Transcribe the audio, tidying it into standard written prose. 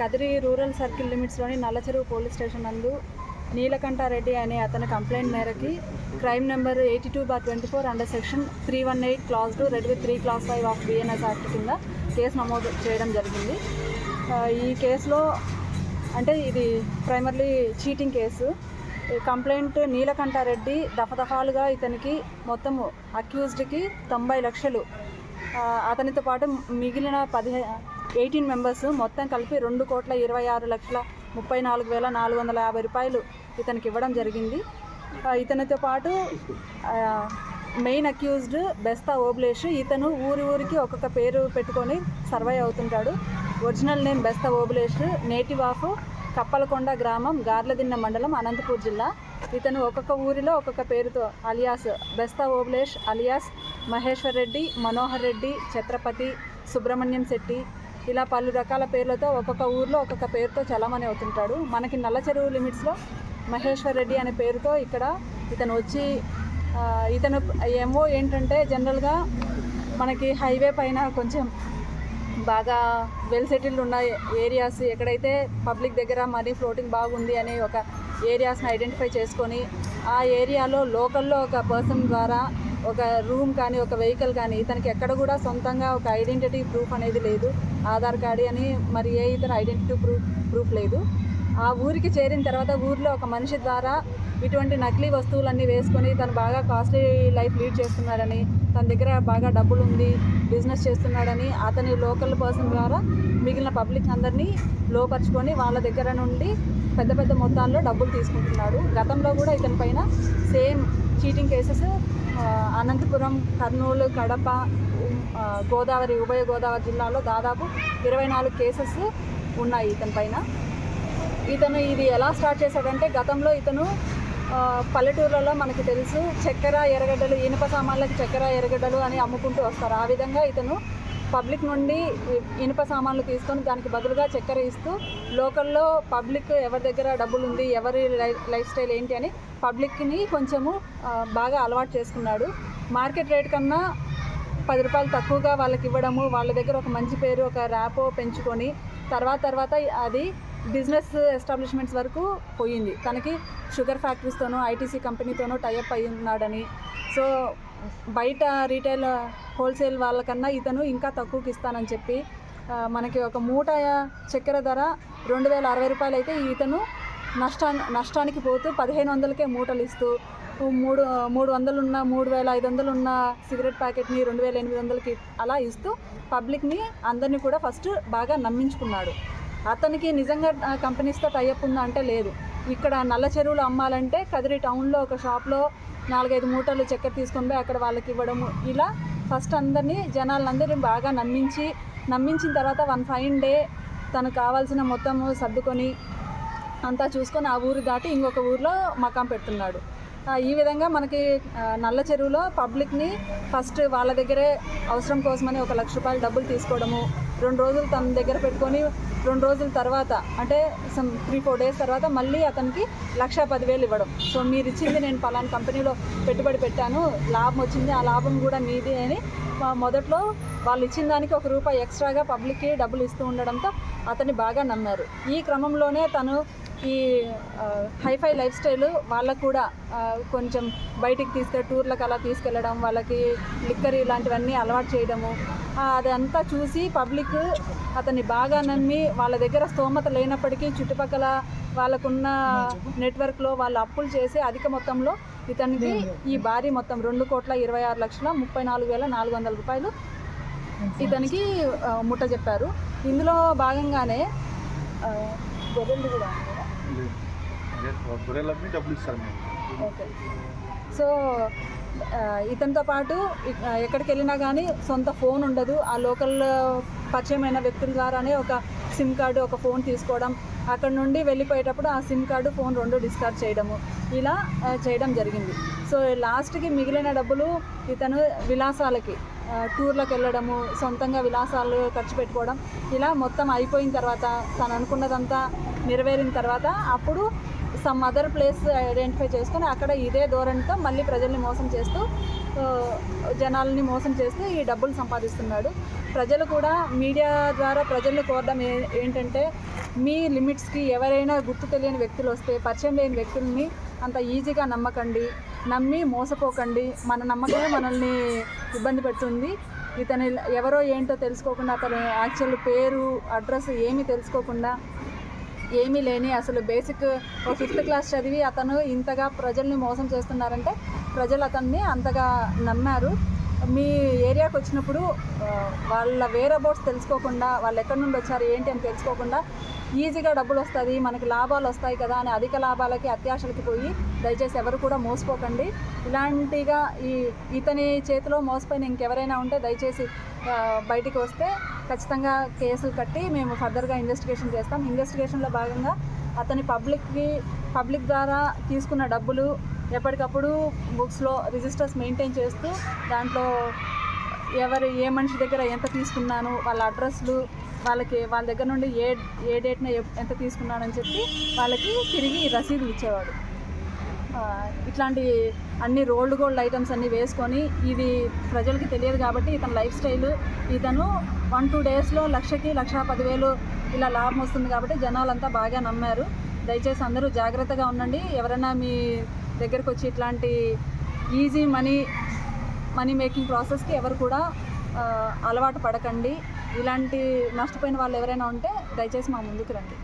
Kadiri rural circle లిమిట్స్లోని Nallacheruvu police station నందు నీలకంఠారెడ్డి అనే అతని కంప్లైంట్ మేరకి crime number 82/24 under section 318 class 2 read with 3 class 5 of BNS act కింద కేసు నమోదు చేయడం జరిగింది. ఈ కేసులో అంటే ఇది primarily cheating case. Complaint Neelakantha Reddy దఫాలుగా ఇతనికి మొత్తం అక్యూజ్డ్కి 90 లక్షలు, అతనితో పాటు మిగిలిన 18 మెంబర్స్ మొత్తం కలిపి 2,26,34,450 రూపాయలు ఇతనికి ఇవ్వడం జరిగింది. ఇతనితో పాటు మెయిన్ అక్యూజ్డ్ బెస్తా ఓబ్లేష్, ఇతను ఊరికి ఒక్కొక్క పేరు పెట్టుకొని సర్వై అవుతుంటాడు. Original name Besta Oblesh, native of Kappalakonda గ్రామం, గార్లదిన్న మండలం, అనంతపూర్ జిల్లా. ఇతను ఒక్కొక్క ఊరిలో ఒక్కొక్క పేరుతో అలియాస్ బెస్తా ఓబ్లేష్, అలియాస్ మహేశ్వర్ రెడ్డి, మనోహర్ రెడ్డి, ఛత్రపతి, సుబ్రహ్మణ్యం శెట్టి, ఇలా పలు రకాల పేర్లతో ఒక్కొక్క ఊరిలో ఒక్కొక్క పేరుతో చలామణి అవుతుంటాడు. మనకి నల్లచెరువు లిమిట్స్లో మహేశ్వర్ రెడ్డి అనే పేరుతో ఇక్కడ ఇతను వచ్చి ఇతను ఏమో ఏంటంటే జనరల్గా మనకి హైవే పైన కొంచెం బాగా వెల్ సెటిల్డ్ ఉన్న ఏరియాస్, ఎక్కడైతే పబ్లిక్ దగ్గర మనీ ఫ్లోటింగ్ బాగుంది అనే ఒక ఏరియాస్ని ఐడెంటిఫై చేసుకొని ఆ ఏరియాలో లోకల్లో ఒక పర్సన్ ద్వారా ఒక రూమ్ కానీ ఒక వెహికల్ కానీ, ఇతనికి ఎక్కడ కూడా సొంతంగా ఒక ఐడెంటిటీ ప్రూఫ్ అనేది లేదు, ఆధార్ కార్డు అని మరి ఏ ఇతర ఐడెంటిటీ ప్రూఫ్ లేదు. ఆ ఊరికి చేరిన తర్వాత ఊరిలో ఒక మనిషి ద్వారా ఇటువంటి నకిలీ వస్తువులన్నీ వేసుకొని తను బాగా కాస్ట్లీ లైఫ్ లీడ్ చేస్తున్నాడని, తన దగ్గర బాగా డబ్బులు ఉంది, బిజినెస్ చేస్తున్నాడని అతని లోకల్ పర్సన్ ద్వారా మిగిలిన పబ్లిక్ అందరినీ లోపరుచుకొని వాళ్ళ దగ్గర నుండి పెద్ద పెద్ద మొత్తాల్లో డబ్బులు తీసుకుంటున్నాడు. గతంలో కూడా ఇతని పైన same cheating cases Anantapuram, Kurnool, Kadapa, Godavari, ఉభయ గోదావరి జిల్లాలో దాదాపు 24 కేసెస్ ఉన్నాయి ఇతని పైన. ఇతను ఇది ఎలా స్టార్ట్ చేశాడంటే, గతంలో ఇతను పల్లెటూర్లలో మనకి తెలుసు చక్కెర ఎర్రగడ్డలు, ఇనుప సామాన్లకి చక్కెర ఎర్రగడ్డలు అని అమ్ముకుంటూ వస్తారు. ఆ విధంగా ఇతను పబ్లిక్ నుండి ఇనుప సామాన్లు తీసుకొని దానికి బదులుగా చక్కెర ఇస్తూ లోకల్లో పబ్లిక్ ఎవరి దగ్గర డబ్బులు ఉంది, ఎవరి లైఫ్ స్టైల్ ఏంటి అని పబ్లిక్ని కొంచెము బాగా అలవాటు చేసుకున్నాడు. మార్కెట్ రేట్ కన్నా 10 రూపాయలు తక్కువగా వాళ్ళకి ఇవ్వడము, వాళ్ళ దగ్గర ఒక మంచి పేరు, ఒక ర్యాపో పెంచుకొని తర్వాత అది బిజినెస్ ఎస్టాబ్లిష్మెంట్స్ వరకు పోయింది. తనకి షుగర్ ఫ్యాక్టరీస్తోనూ ఐటీసీ కంపెనీతోనూ టైఅప్ అయి ఉన్నాడని, సో బయట రీటైల్ హోల్సేల్ వాళ్ళకన్నా ఇతను ఇంకా తక్కువకి ఇస్తానని చెప్పి మనకి ఒక మూట చక్కెర ధర 2,060 రూపాయలు అయితే ఇతను నష్టానికి పోతూ 1,500కే మూటలు ఇస్తూ 300 ఉన్న 3,500 ఉన్న సిగరెట్ ప్యాకెట్ని 2,800కి అలా ఇస్తూ పబ్లిక్ని అందరినీ కూడా ఫస్ట్ బాగా నమ్మించుకున్నాడు. అతనికి నిజంగా కంపెనీస్తో టైఅప్ ఉందా అంటే లేదు. ఇక్కడ నల్ల చెరువులు అమ్మాలంటే కదిరి టౌన్లో ఒక షాప్లో 4-5 మూటలు చక్కెర తీసుకొని పోయి అక్కడ వాళ్ళకి ఇవ్వడము, ఇలా ఫస్ట్ జనాలందరినీ బాగా నమ్మించిన తర్వాత వన్ ఫైన్ డే తనకు కావాల్సిన మొత్తము సర్దుకొని అంతా చూసుకొని ఆ ఊరు దాటి ఇంకొక ఊరిలో మకాం పెడుతున్నాడు. ఈ విధంగా మనకి నల్ల చెరువులో పబ్లిక్ని ఫస్ట్ వాళ్ళ దగ్గరే అవసరం కోసమని 1 లక్ష రూపాయలు డబ్బులు తీసుకోవడము, 2 రోజులు తన దగ్గర పెట్టుకొని 2 రోజుల తర్వాత అంటే 3-4 డేస్ తర్వాత మళ్ళీ అతనికి 1,10,000 ఇవ్వడం. సో మీరు ఇచ్చింది నేను పలానా కంపెనీలో పెట్టుబడి పెట్టాను, లాభం వచ్చింది, ఆ లాభం కూడా మీది అని మొదట్లో వాళ్ళు ఇచ్చిన దానికి ₹1 ఎక్స్ట్రాగా పబ్లిక్కి డబ్బులు ఇస్తూ ఉండడంతో అతన్ని బాగా నమ్మారు. ఈ క్రమంలోనే తను ఈ హైఫై లైఫ్ స్టైల్ వాళ్ళకు కూడా కొంచెం బయటికి టూర్లకు అలా తీసుకెళ్ళడం, వాళ్ళకి లిక్కర్ ఇలాంటివన్నీ అలవాటు చేయడము, అదంతా చూసి పబ్లిక్ అతన్ని బాగా నమ్మి వాళ్ళ దగ్గర స్తోమత లేనప్పటికీ చుట్టుపక్కల వాళ్ళకున్న నెట్వర్క్లో వాళ్ళు అప్పులు చేసి అధిక మొత్తంలో ఇతనికి ఈ భారీ మొత్తం 2,26,34,400 రూపాయలు ఇతనికి ముట్ట చెప్పారు. ఇందులో భాగంగానే గొర్రెలు కూడా ఓకే. సో ఇతనితో పాటు ఎక్కడికి వెళ్ళినా కానీ సొంత ఫోన్ ఉండదు. ఆ లోకల్ పరిచయమైన వ్యక్తుల ద్వారానే ఒక సిమ్ కార్డు, ఒక ఫోన్ తీసుకోవడం, అక్కడ నుండి వెళ్ళిపోయేటప్పుడు ఆ సిమ్ కార్డు, ఫోన్ 2 డిస్కార్డ్ చేయడము, ఇలా చేయడం జరిగింది. సో లాస్ట్కి మిగిలిన డబ్బులు ఇతను విలాసాలకి టూర్లకు వెళ్ళడము, సొంతంగా విలాసాలు ఖర్చు పెట్టుకోవడం, ఇలా మొత్తం అయిపోయిన తర్వాత తను అనుకున్నదంతా నెరవేరిన తర్వాత అప్పుడు సమ్ అదర్ ప్లేస్ ఐడెంటిఫై చేసుకొని అక్కడ ఇదే ధోరణితో మళ్ళీ ప్రజల్ని మోసం చేస్తూ జనాలని మోసం చేస్తూ ఈ డబ్బులు సంపాదిస్తున్నాడు. ప్రజలు కూడా మీడియా ద్వారా ప్రజల్ని కోరడం ఏంటంటే మీ లిమిట్స్కి ఎవరైనా గుర్తు తెలియని వ్యక్తులు వస్తే, పరిచయం లేని వ్యక్తుల్ని అంత ఈజీగా నమ్మకండి, నమ్మి మోసపోకండి. మన నమ్మకమే మనల్ని ఇబ్బంది పెడుతుంది. ఇతను ఎవరో ఏంటో తెలుసుకోకుండా, అతను యాక్చువల్ పేరు అడ్రస్ ఏమీ తెలుసుకోకుండా, ఏమీ లేని అసలు బేసిక్ 5th క్లాస్ చదివి అతను ఇంతగా ప్రజల్ని మోసం చేస్తున్నారంటే ప్రజలు అతన్ని అంతగా నమ్మారు. మీ ఏరియాకి వచ్చినప్పుడు వాళ్ళ వేర్ అబౌట్స్ తెలుసుకోకుండా, వాళ్ళు ఎక్కడి నుండి వచ్చారు ఏంటి అని తెలుసుకోకుండా ఈజీగా డబ్బులు వస్తుంది, మనకి లాభాలు వస్తాయి కదా అని అధిక లాభాలకి అత్యాశలకి పోయి దయచేసి ఎవరు కూడా మోసపోకండి. ఇలాంటిగా ఇతని చేతిలో మోసపోయిన ఇంకెవరైనా ఉంటే దయచేసి బయటికి వస్తే ఖచ్చితంగా కేసులు కట్టి మేము ఫర్దర్గా ఇన్వెస్టిగేషన్ చేస్తాం. ఇన్వెస్టిగేషన్లో భాగంగా అతని పబ్లిక్ ద్వారా తీసుకున్న డబ్బులు ఎప్పటికప్పుడు బుక్స్లో రిజిస్టర్స్ మెయింటైన్ చేస్తూ దాంట్లో ఏ మనిషి దగ్గర ఎంత తీసుకున్నాను, వాళ్ళ అడ్రస్లు, వాళ్ళ దగ్గర నుండి ఏ డేట్న ఎంత తీసుకున్నానని చెప్పి వాళ్ళకి తిరిగి రసీదు ఇచ్చేవాడు. ఇట్లాంటి అన్ని రోల్డ్ గోల్డ్ ఐటమ్స్ అన్నీ వేసుకొని, ఇది ప్రజలకి తెలియదు కాబట్టి ఇతని లైఫ్ స్టైల్, ఇతను 1-2 డేస్లో 1,00,000కి 1,10,000 ఇలా లాభం వస్తుంది కాబట్టి జనాలంతా బాగా నమ్మారు. దయచేసి అందరూ జాగ్రత్తగా ఉండండి. ఎవరైనా మీ దగ్గరకు వచ్చి ఇట్లాంటి ఈజీ మనీ మేకింగ్ ప్రాసెస్కి ఎవరు కూడా అలవాటు పడకండి. ఇలాంటి నష్టపోయిన వాళ్ళు ఎవరైనా ఉంటే దయచేసి మా ముందుకు రండి.